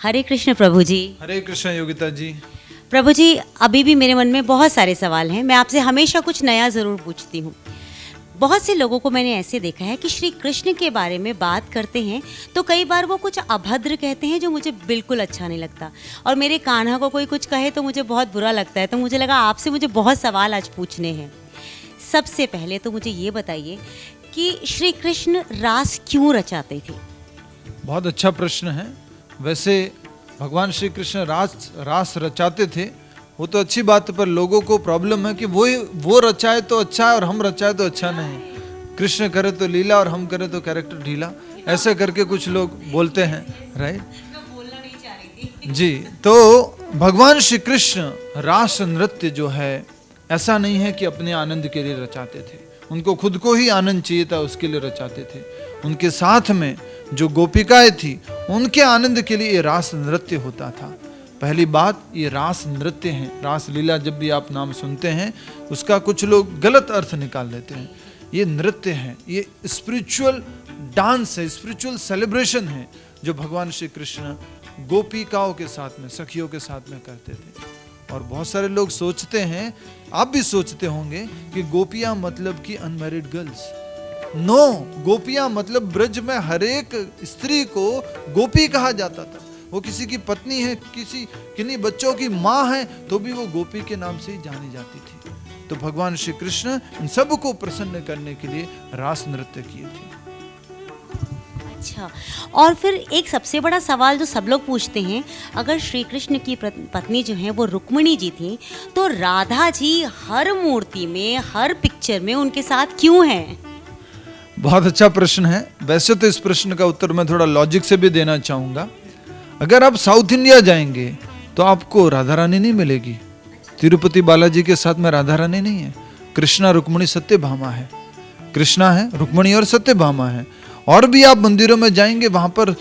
हरे कृष्ण प्रभु जी। हरे कृष्ण योगिता जी। प्रभु जी, अभी भी मेरे मन में बहुत सारे सवाल हैं। मैं आपसे हमेशा कुछ नया ज़रूर पूछती हूँ। बहुत से लोगों को मैंने ऐसे देखा है कि श्री कृष्ण के बारे में बात करते हैं तो कई बार वो कुछ अभद्र कहते हैं जो मुझे बिल्कुल अच्छा नहीं लगता, और मेरे कान्हा को कोई कुछ कहे तो मुझे बहुत बुरा लगता है। तो मुझे लगा आपसे मुझे बहुत सवाल आज पूछने हैं। सबसे पहले तो मुझे ये बताइए कि श्री कृष्ण रास क्यों रचाते थे? बहुत अच्छा प्रश्न है। वैसे भगवान श्री कृष्ण रास रचाते थे, वो तो अच्छी बात है, पर लोगों को प्रॉब्लम है कि वो रचाए तो अच्छा है और हम रचाए तो अच्छा नहीं। कृष्ण करे तो लीला और हम करे तो कैरेक्टर ढीला, ऐसे करके कुछ लोग बोलते हैं, राइट? बोलना नहीं चाह रही थी जी। तो भगवान श्री कृष्ण रास नृत्य जो है ऐसा नहीं है कि अपने आनंद के लिए रचाते थे, उनको खुद को ही आनंद चाहिए था, उसके लिए रचाते थे। उनके साथ में जो गोपिकाएं थी उनके आनंद के लिए ये रास नृत्य होता था। पहली बात, ये रास नृत्य है। रास लीला जब भी आप नाम सुनते हैं उसका कुछ लोग गलत अर्थ निकाल लेते हैं। ये नृत्य है, ये स्पिरिचुअल डांस है, स्पिरिचुअल सेलिब्रेशन है जो भगवान श्री कृष्ण गोपिकाओं के साथ में, सखियों के साथ में करते थे। और बहुत सारे लोग सोचते हैं, आप भी सोचते होंगे कि गोपियां मतलब कि अनमैरिड गर्ल्स। नो, गोपियां मतलब ब्रज में हर एक स्त्री को गोपी कहा जाता था। वो किसी की पत्नी है, किन्हीं बच्चों की माँ है, तो भी वो गोपी के नाम से ही जानी जाती थी। तो भगवान श्री कृष्ण इन सबको प्रसन्न करने के लिए रास नृत्य किए थे। अच्छा, और फिर एक सबसे बड़ा सवाल जो सब लोग पूछते हैं, अगर श्री कृष्ण की पत्नी जो है वो रुक्मिणी जी थी, तो राधा जी हर मूर्ति में, हर पिक्चर में उनके साथ क्यों हैं? बहुत अच्छा प्रश्न है। वैसे तो इस प्रश्न का उत्तर मैं थोड़ा लॉजिक से भी देना चाहूंगा। अगर आप साउथ इंडिया जाएंगे तो आपको राधा रानी नहीं मिलेगी। तिरुपति बालाजी के साथ में राधा रानी नहीं है। कृष्णा रुक्मिणी सत्यभामा है, कृष्णा है, रुक्मिणी और सत्यभामा है। और भी आप मंदिरों में जाएंगे वहां पर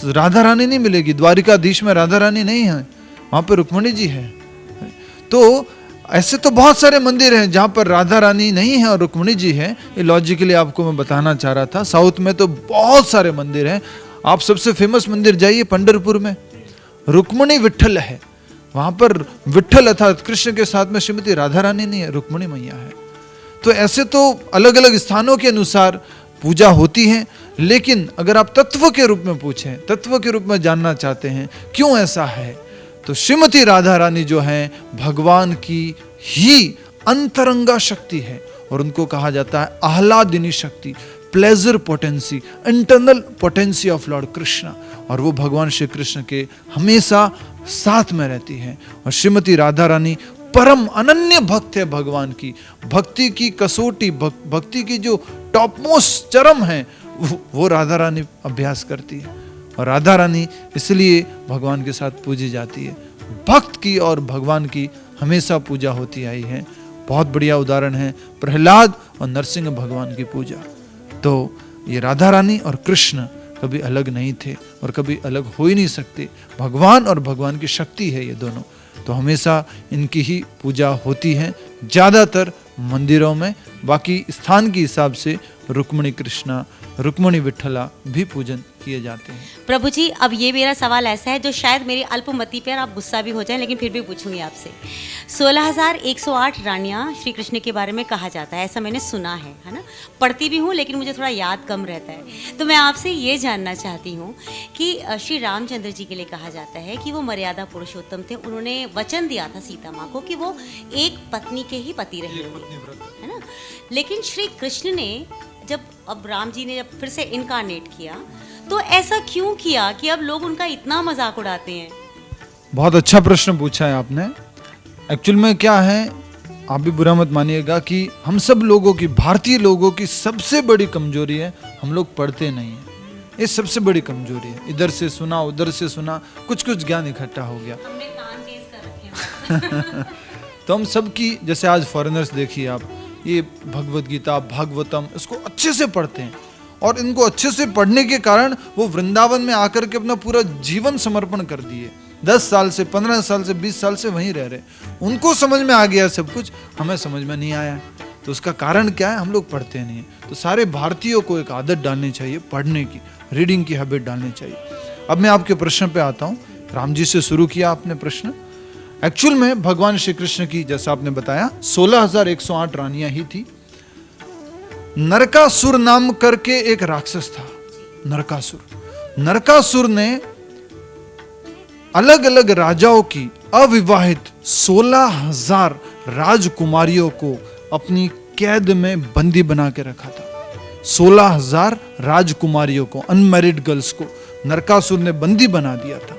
राधा रानी नहीं मिलेगी। द्वारिकाधीश में राधा रानी नहीं है, वहां पर रुक्मिणी जी है। तो ऐसे तो बहुत सारे मंदिर हैं जहां पर राधा रानी नहीं है और रुक्मिणी जी है। ये लॉजिकली आपको मैं बताना चाह रहा था। साउथ में तो बहुत सारे मंदिर हैं। आप सबसे फेमस मंदिर जाइए पंढरपुर में, रुक्मिणी विठल है। वहां पर विठल अर्थात कृष्ण के साथ में श्रीमती राधा रानी नहीं है, रुक्मिणी मैया है। तो ऐसे तो अलग अलग स्थानों के अनुसार पूजा होती है। लेकिन अगर आप तत्व के रूप में पूछें, तत्व के रूप में जानना चाहते हैं क्यों ऐसा है, तो श्रीमती राधा रानी जो है भगवान की ही अंतरंगा शक्ति है और उनको कहा जाता है आह्लादिनी शक्ति, pleasure potency, internal potency of Lord Krishna. और वो भगवान श्री कृष्ण के हमेशा साथ में रहती है। और श्रीमती राधा रानी परम अनन्य भक्त है भगवान की। भक्ति की कसौटी, भक्ति की जो टॉप मोस्ट चरम है वो राधा रानी अभ्यास करती है। और राधा रानी इसलिए भगवान के साथ पूजी जाती है। भक्त की और भगवान की हमेशा पूजा होती आई है। बहुत बढ़िया उदाहरण है प्रहलाद और नरसिंह भगवान की पूजा। तो ये राधा रानी और कृष्ण कभी अलग नहीं थे और कभी अलग हो ही नहीं सकते। भगवान और भगवान की शक्ति है ये दोनों, तो हमेशा इनकी ही पूजा होती है ज़्यादातर मंदिरों में। बाकी स्थान के हिसाब से रुक्मिणी कृष्णा, रुक्मिणी विठला भी पूजन किए जाते हैं। प्रभु जी, अब ये मेरा सवाल ऐसा है जो शायद मेरी अल्पमति पर आप गुस्सा भी हो जाएं, लेकिन फिर भी पूछूंगी आपसे। 16,108 रानियां श्री कृष्ण के बारे में कहा जाता है, ऐसा मैंने सुना है ना। पढ़ती भी हूँ लेकिन मुझे थोड़ा याद कम रहता है। तो मैं आपसे ये जानना चाहती हूँ कि श्री रामचंद्र जी के लिए कहा जाता है कि वो मर्यादा पुरुषोत्तम थे। उन्होंने वचन दिया था सीता माँ को कि वो एक पत्नी के ही पति रहेंगे, है ना। लेकिन श्री कृष्ण ने जब अब राम जी ने जब फिर से इनकारनेट किया तो ऐसा क्यों किया कि अब लोग उनका इतना मजाक उड़ाते हैं? बहुत अच्छा प्रश्न पूछा है आपने। एक्चुअल में क्या है, आप भी बुरा मत मानिएगा कि हम सब लोगों की, भारतीय लोगों की सबसे बड़ी कमजोरी है हम लोग पढ़ते नहीं हैं। ये सबसे बड़ी कमजोरी है। इधर से सुना, उधर से सुना, कुछ ज्ञान इकट्ठा हो गया। हमने कान तेज कर रखे हैं। तो हम सब की, जैसे आज फॉरेनर्स देखिए आप, ये भगवत गीता, भागवतम, इसको अच्छे से पढ़ते हैं और इनको अच्छे से पढ़ने के कारण वो वृंदावन में आकर के अपना पूरा जीवन समर्पण कर दिए। 10 साल से, 15 साल से, 20 साल से वहीं रह रहे। उनको समझ में आ गया सब कुछ, हमें समझ में नहीं आया। तो उसका कारण क्या है? हम लोग पढ़ते नहीं हैं। तो सारे भारतीयों को एक आदत डालनी चाहिए पढ़ने की, रीडिंग की हैबिट डालनी चाहिए। अब मैं आपके प्रश्न पे आता हूँ राम जी से शुरू किया आपने प्रश्न। एक्चुअल में भगवान श्री कृष्ण की, जैसा आपने बताया, 16,108 रानियां ही थी। नरकासुर नाम करके एक राक्षस था, नरकासुर ने अलग अलग राजाओं की अविवाहित 16,000 राजकुमारियों को अपनी कैद में बंदी बना के रखा था। 16,000 राजकुमारियों को, अनमैरिड गर्ल्स को नरकासुर ने बंदी बना दिया था।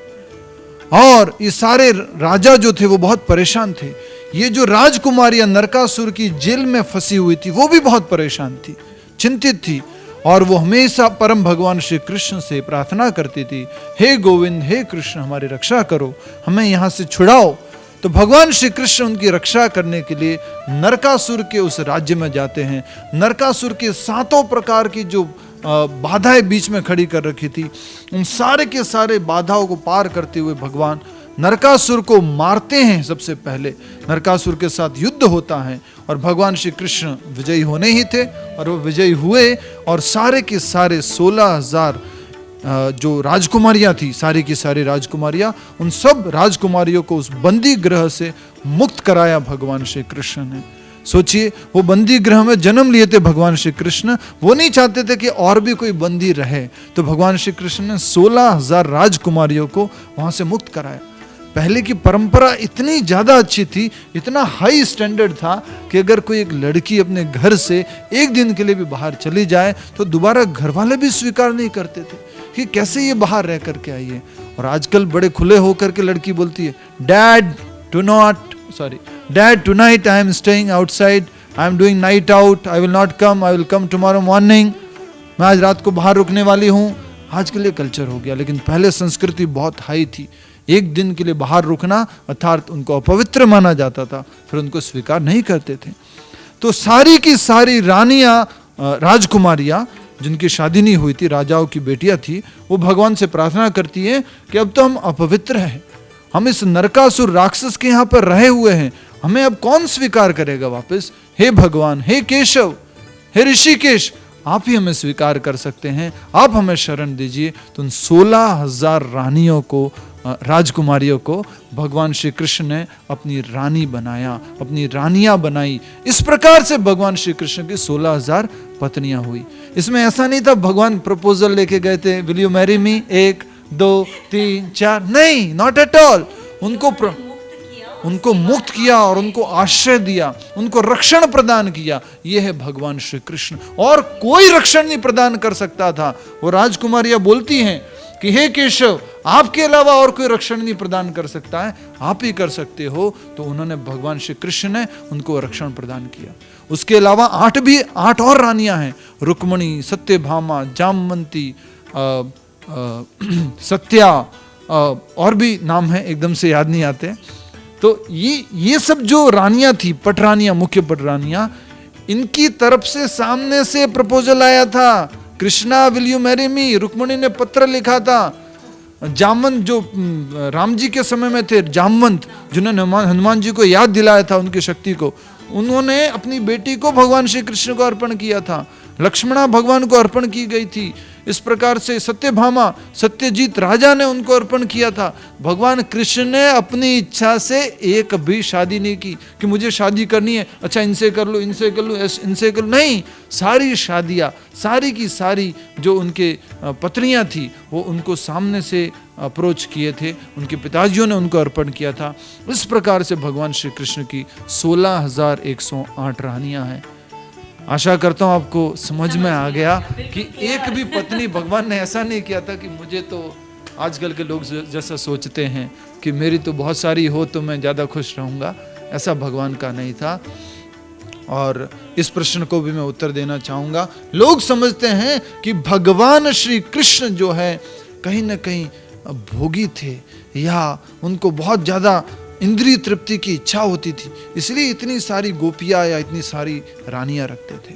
और ये सारे राजा जो थे वो बहुत परेशान थे। ये जो राजकुमारियां नरकासुर की जेल में फंसी हुई थी वो भी बहुत परेशान थी, चिंतित थी। और वो हमेशा परम भगवान श्री कृष्ण से प्रार्थना करती थी, हे गोविंद, हे कृष्ण, हमारी रक्षा करो, हमें यहां से छुड़ाओ। तो भगवान श्री कृष्ण उनकी रक्षा करने के लिए नरकासुर के उस राज्य में जाते हैं। नरकासुर के 7 प्रकार की जो बाधाएं बीच में खड़ी कर रखी थी, उन सारे के सारे बाधाओं को पार करते हुए भगवान नरकासुर को मारते हैं। सबसे पहले नरकासुर के साथ युद्ध होता है और भगवान श्री कृष्ण विजयी होने ही थे और वो विजयी हुए। और सारे के सारे 16,000 जो राजकुमारियां थी, सारी की सारी राजकुमारियां, उन सब राजकुमारियों को उस बंदी गृह से मुक्त कराया भगवान श्री कृष्ण ने। सोचिए, वो बंदी गृह में जन्म लिए थे भगवान श्री कृष्ण, वो नहीं चाहते थे कि और भी कोई बंदी रहे, तो भगवान श्री कृष्ण ने 16,000 राजकुमारियों को वहां से मुक्त कराया। पहले की परंपरा इतनी ज्यादा अच्छी थी, इतना हाई स्टैंडर्ड था कि अगर कोई एक लड़की अपने घर से एक दिन के लिए भी बाहर चली जाए तो दोबारा घर वाले भी स्वीकार नहीं करते थे कि कैसे ये बाहर रह करके आई है। और आजकल बड़े खुले होकर के लड़की बोलती है, dad tonight I am staying outside, I am doing night out, I will not come, I will come tomorrow morning. मैं आज रात को बाहर रुकने वाली हूँ। आजकल ये कल्चर हो गया, लेकिन पहले संस्कृति बहुत हाई थी। एक दिन के लिए बाहर रुकना अर्थात उनको अपवित्र माना जाता था, फिर उनको स्वीकार नहीं करते थे। तो सारी की सारी रानियां, राजकुमारियां जिनकी शादी नहीं हुई थी, राजाओं की बेटियां थी, वो भगवान से प्रार्थना करती हैं कि अब तो हम अपवित्र हैं, हम इस नरकासुर राक्षस के यहाँ पर रहे हुए हैं, हमें अब कौन स्वीकार करेगा वापस। हे भगवान, हे केशव, हे ऋषिकेश, आप ही हमें स्वीकार कर सकते हैं, आप हमें शरण दीजिए। तो उन 16,000 रानियों को, राजकुमारियों को भगवान श्री कृष्ण ने अपनी रानी बनाया, अपनी रानियां बनाई। इस प्रकार से भगवान श्री कृष्ण की 16,000 पत्नियां हुई। इसमें ऐसा नहीं था भगवान प्रपोजल लेके गए थे, विल यू मैरी मी, 1 2 3 4, नहीं, नॉट एट ऑल। उनको मुक्त किया और उनको आश्रय दिया, उनको रक्षण प्रदान किया। यह है भगवान श्री कृष्ण, और कोई रक्षण नहीं प्रदान कर सकता था। वो राजकुमारियां बोलती हैं कि हे केशव, आपके अलावा और कोई रक्षण नहीं प्रदान कर सकता है, आप ही कर सकते हो। तो उन्होंने, भगवान श्री कृष्ण ने उनको रक्षण प्रदान किया। उसके अलावा 8 और रानियां हैं, रुक्मणी, सत्यभामा, जामवंती, सत्या, और भी नाम है एकदम से याद नहीं आते। तो ये सब जो रानियां थी, पटरानियां, मुख्य पटरानियां, इनकी तरफ से सामने से प्रपोजल आया था, Krishna will you marry me. Rukmini ने पत्र लिखा था। जामवंत, जो राम जी के समय में थे, जामवंत, जिन्होंने हनुमान जी को याद दिलाया था उनकी शक्ति को, उन्होंने अपनी बेटी को भगवान श्री कृष्ण को अर्पण किया था। लक्ष्मणा भगवान को अर्पण की गई थी। इस प्रकार से सत्यभामा, सत्यजीत राजा ने उनको अर्पण किया था। भगवान कृष्ण ने अपनी इच्छा से एक भी शादी नहीं की कि मुझे शादी करनी है, अच्छा इनसे कर लो, इनसे कर लो, इनसे कर लो, नहीं। सारी शादियां, सारी की सारी जो उनके पत्नियां थी, वो उनको सामने से अप्रोच किए थे, उनके पिताजियों ने उनको अर्पण किया था। इस प्रकार से भगवान श्री कृष्ण की 16,108 रानियां हैं। आशा करता हूँ आपको समझ में आ गया कि एक भी पत्नी, भगवान ने ऐसा नहीं किया था कि मुझे तो आजकल के लोग जैसा सोचते हैं कि मेरी तो बहुत सारी हो तो मैं ज़्यादा खुश रहूँगा, ऐसा भगवान का नहीं था। और इस प्रश्न को भी मैं उत्तर देना चाहूँगा। लोग समझते हैं कि भगवान श्री कृष्ण जो है कहीं ना कहीं भोगी थे, या उनको बहुत ज़्यादा इंद्रिय तृप्ति की इच्छा होती थी, इसलिए इतनी सारी गोपियां या इतनी सारी रानियां रखते थे।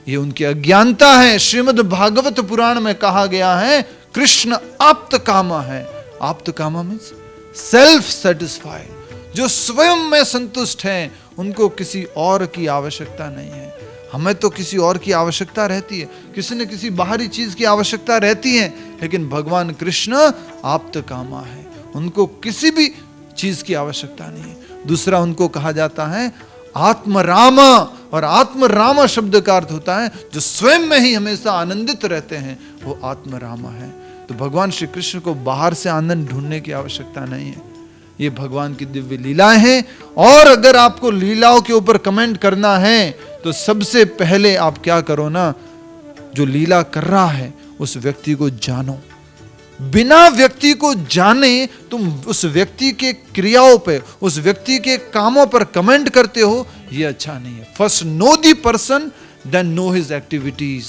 ये उनकी अज्ञानता है। श्रीमद् भागवत पुराण में कहा गया है, कृष्ण आप्त कामा है। आप्त कामा मीन्स सेल्फ सेटिस्फाइड, जो स्वयं में संतुष्ट हैं, उनको किसी और की आवश्यकता नहीं है। हमें तो किसी और की आवश्यकता रहती है, किसी न किसी बाहरी चीज की आवश्यकता रहती है, लेकिन भगवान कृष्ण आप्त कामा है, उनको किसी भी चीज की आवश्यकता नहीं है। दूसरा, उनको कहा जाता है आत्मराम, और आत्मराम शब्द का अर्थ होता है जो स्वयं में ही हमेशा आनंदित रहते हैं, वो आत्मराम है। तो भगवान श्री कृष्ण को बाहर से आनंद ढूंढने की आवश्यकता नहीं है, ये भगवान की दिव्य लीलाएं हैं। और अगर आपको लीलाओं के ऊपर कमेंट करना है तो सबसे पहले आप क्या करो ना, जो लीला कर रहा है उस व्यक्ति को जानो। बिना व्यक्ति को जाने तुम उस व्यक्ति के क्रियाओं पे, उस व्यक्ति के कामों पर कमेंट करते हो, ये अच्छा नहीं है। First know the person then know his activities,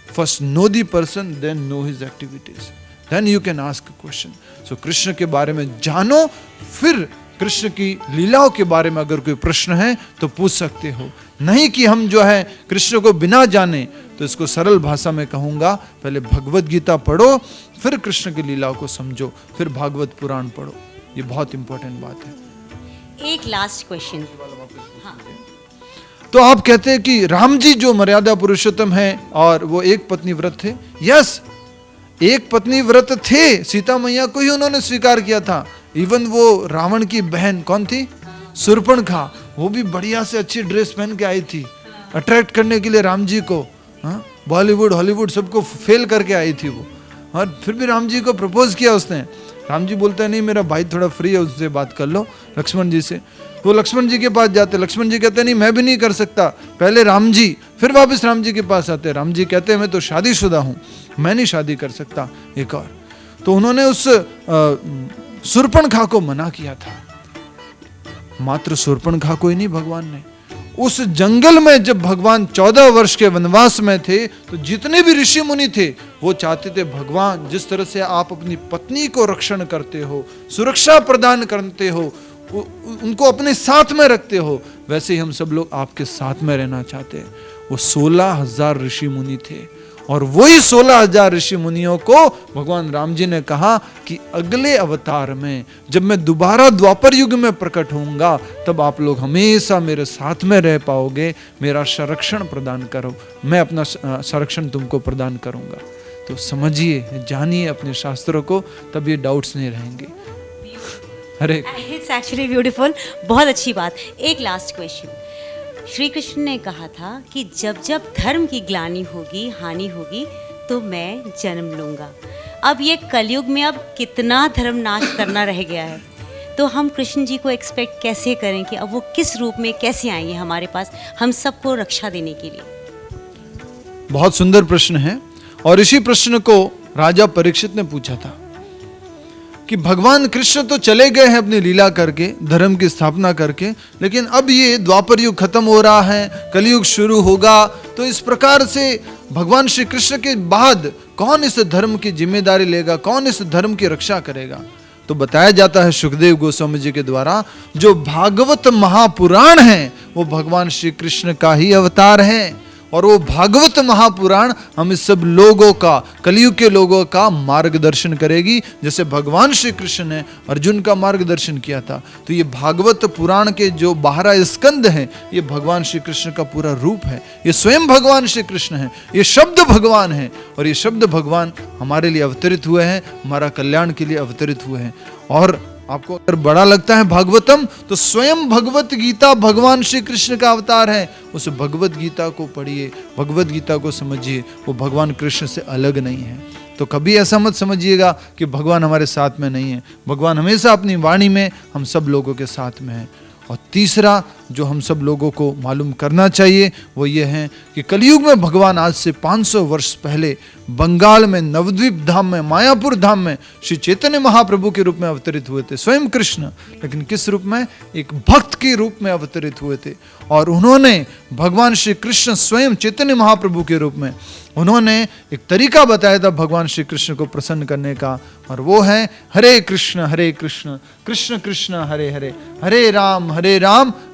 first know the person then know his activities, then you can ask question. So Krishna के बारे में जानो, फिर कृष्ण की लीलाओं के बारे में अगर कोई प्रश्न है तो पूछ सकते हो। नहीं कि हम जो है कृष्ण को बिना जाने, तो इसको सरल भाषा में कहूंगा, पहले भगवत गीता पढ़ो, फिर कृष्ण की लीलाओं को समझो, फिर भागवत पुराण पढ़ो। ये बहुत इंपॉर्टेंट बात है। एक लास्ट क्वेश्चन। हाँ। तो आप कहते हैं कि राम जी जो मर्यादा पुरुषोत्तम है और वो एक पत्नी व्रत थे। यस, एक पत्नी व्रत थे, सीता मैया को ही उन्होंने स्वीकार किया था। इवन वो रावण की बहन कौन थी, शूर्पणखा, वो भी बढ़िया से अच्छी ड्रेस पहन के आई थी अट्रैक्ट करने के लिए राम जी को। बॉलीवुड हॉलीवुड सबको फेल करके आई थी वो, और फिर भी राम जी को प्रपोज किया उसने। राम जी बोलता है नहीं, मेरा भाई थोड़ा फ्री है, उससे बात कर लो लक्ष्मण जी से। वो लक्ष्मण जी के पास जाते, लक्ष्मण जी कहते नहीं मैं भी नहीं कर सकता, पहले राम जी, फिर वापस राम जी के पास आते। राम जी कहते हैं मैं तो शादीशुदा हूं, मैं नहीं शादी कर सकता एक और। तो उन्होंने उस शूर्पणखा को मना किया था। मात्र शूर्पणखा को ही नहीं, भगवान ने उस जंगल में जब भगवान 14 वर्ष के वनवास में थे, तो जितने भी ऋषि मुनि थे वो चाहते थे भगवान जिस तरह से आप अपनी पत्नी को रक्षण करते हो, सुरक्षा प्रदान करते हो, उनको अपने साथ में रखते हो, वैसे ही हम सब लोग आपके साथ में रहना चाहते हैं। वो 16,000 ऋषि मुनि थे, और वही 16,000 ऋषि मुनियों को भगवान राम जी ने कहा कि अगले अवतार में जब मैं दोबारा द्वापर युग में प्रकट होऊंगा, तब आप लोग हमेशा मेरे साथ में रह पाओगे, मेरा संरक्षण प्रदान करो, मैं अपना संरक्षण तुमको प्रदान करूंगा। तो समझिए, जानिए अपने शास्त्रों को, तब ये डाउट्स नहीं रहेंगे। अरे इट्स एक्चुअली ब्यूटीफुल, बहुत अच्छी बात। एक लास्ट क्वेश्चन। श्री कृष्ण ने कहा था कि जब जब धर्म की ग्लानि होगी, हानि होगी, तो मैं जन्म लूँगा। अब ये कलयुग में अब कितना धर्म नाश करना रह गया है, तो हम कृष्ण जी को एक्सपेक्ट कैसे करें कि अब वो किस रूप में कैसे आएंगे हमारे पास हम सबको रक्षा देने के लिए? बहुत सुंदर प्रश्न है, और इसी प्रश्न को राजा परीक्षित ने पूछा था कि भगवान कृष्ण तो चले गए हैं अपनी लीला करके, धर्म की स्थापना करके, लेकिन अब ये द्वापर युग खत्म हो रहा है, कलयुग शुरू होगा, तो इस प्रकार से भगवान श्री कृष्ण के बाद कौन इस धर्म की जिम्मेदारी लेगा, कौन इस धर्म की रक्षा करेगा? तो बताया जाता है सुखदेव गोस्वामी जी के द्वारा, जो भागवत महापुराण है वो भगवान श्री कृष्ण का ही अवतार है, और वो भागवत महापुराण हम इस सब लोगों का, कलयुग के लोगों का मार्गदर्शन करेगी, जैसे भगवान श्री कृष्ण ने अर्जुन का मार्गदर्शन किया था। तो ये भागवत पुराण के जो 12 स्कंद हैं, ये भगवान श्री कृष्ण का पूरा रूप है, ये स्वयं भगवान श्री कृष्ण है, ये शब्द भगवान है, और ये शब्द भगवान हमारे लिए अवतरित हुए हैं, हमारा कल्याण के लिए अवतरित हुए हैं। और आपको अगर बड़ा लगता है भागवतम, तो स्वयं भगवत गीता भगवान श्री कृष्ण का अवतार है। उस भगवत गीता को पढ़िए, भगवत गीता को समझिए, वो भगवान कृष्ण से अलग नहीं है। तो कभी ऐसा मत समझिएगा कि भगवान हमारे साथ में नहीं है, भगवान हमेशा अपनी वाणी में हम सब लोगों के साथ में है। और तीसरा जो हम सब लोगों को मालूम करना चाहिए वो ये है कि कलयुग में भगवान आज से 500 वर्ष पहले बंगाल में नवद्वीप धाम में, मायापुर धाम में श्री चैतन्य महाप्रभु के रूप में अवतरित हुए थे, स्वयं कृष्ण, लेकिन किस रूप में? एक भक्त के रूप में अवतरित हुए थे। और उन्होंने भगवान श्री कृष्ण स्वयं चैतन्य महाप्रभु के रूप में उन्होंने एक तरीका बताया था भगवान श्री कृष्ण को प्रसन्न करने का, और वो है हरे कृष्ण कृष्ण कृष्ण हरे हरे, हरे राम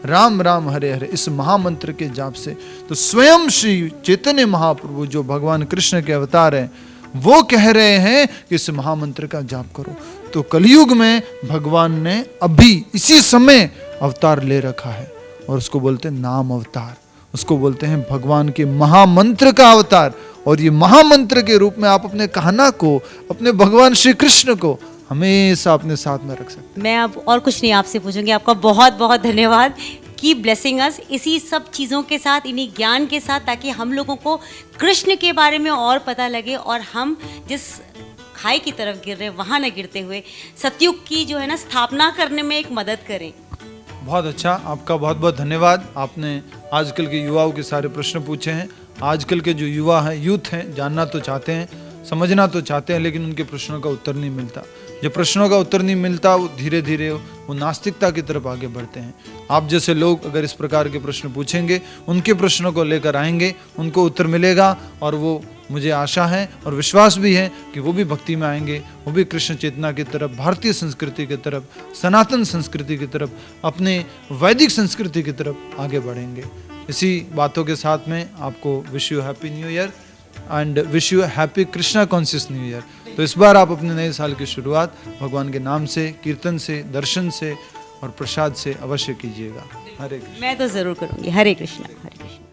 राम राम हरे हरे, इस महामंत्र के जाप से। तो स्वयं श्री चैतन्य महाप्रभु जो भगवान कृष्ण के अवतार हैं, वो कह रहे हैं कि इस महामंत्र का जाप करो। तो कलयुग में भगवान ने अभी इसी समय अवतार ले रखा है, और उसको बोलते हैं नाम अवतार। उसको बोलते हैं भगवान के महामंत्र का अवतार। और ये महामंत्र के रूप में आप अपने कहना को, अपने भगवान श्री कृष्ण को हमेशा अपने साथ में रख सकते हैं। मैं अब और कुछ नहीं आपसे पूछूंगी। आपका बहुत बहुत धन्यवाद। कीप ब्लेसिंग अस इसी सब चीज़ों के साथ, इन्हीं ज्ञान के साथ, ताकि हम लोगों को कृष्ण के बारे में और पता लगे और हम जिस खाई की तरफ गिर रहे हैं वहाँ न गिरते हुए सतयुग की जो है ना स्थापना करने में एक मदद करें। बहुत अच्छा, आपका बहुत बहुत धन्यवाद। आपने आजकल के युवाओं के सारे प्रश्न पूछे हैं। आजकल के जो युवा हैं, यूथ हैं, जानना तो चाहते हैं, समझना तो चाहते हैं, लेकिन उनके प्रश्नों का उत्तर नहीं मिलता। जब प्रश्नों का उत्तर नहीं मिलता, वो धीरे धीरे वो नास्तिकता की तरफ आगे बढ़ते हैं। आप जैसे लोग अगर इस प्रकार के प्रश्न पूछेंगे, उनके प्रश्नों को लेकर आएंगे, उनको उत्तर मिलेगा, और वो मुझे आशा है और विश्वास भी है कि वो भी भक्ति में आएंगे, वो भी कृष्ण चेतना की तरफ, भारतीय संस्कृति की तरफ, सनातन संस्कृति की तरफ, अपने वैदिक संस्कृति की तरफ आगे बढ़ेंगे। इसी बातों के साथ में आपको wish you happy new year and wish you happy Krishna conscious new year. तो इस बार आप अपने नए साल की शुरुआत भगवान के नाम से, कीर्तन से, दर्शन से और प्रसाद से अवश्य कीजिएगा। हरे कृष्ण। मैं तो ज़रूर करूँगी। हरे कृष्णा, हरे कृष्णा।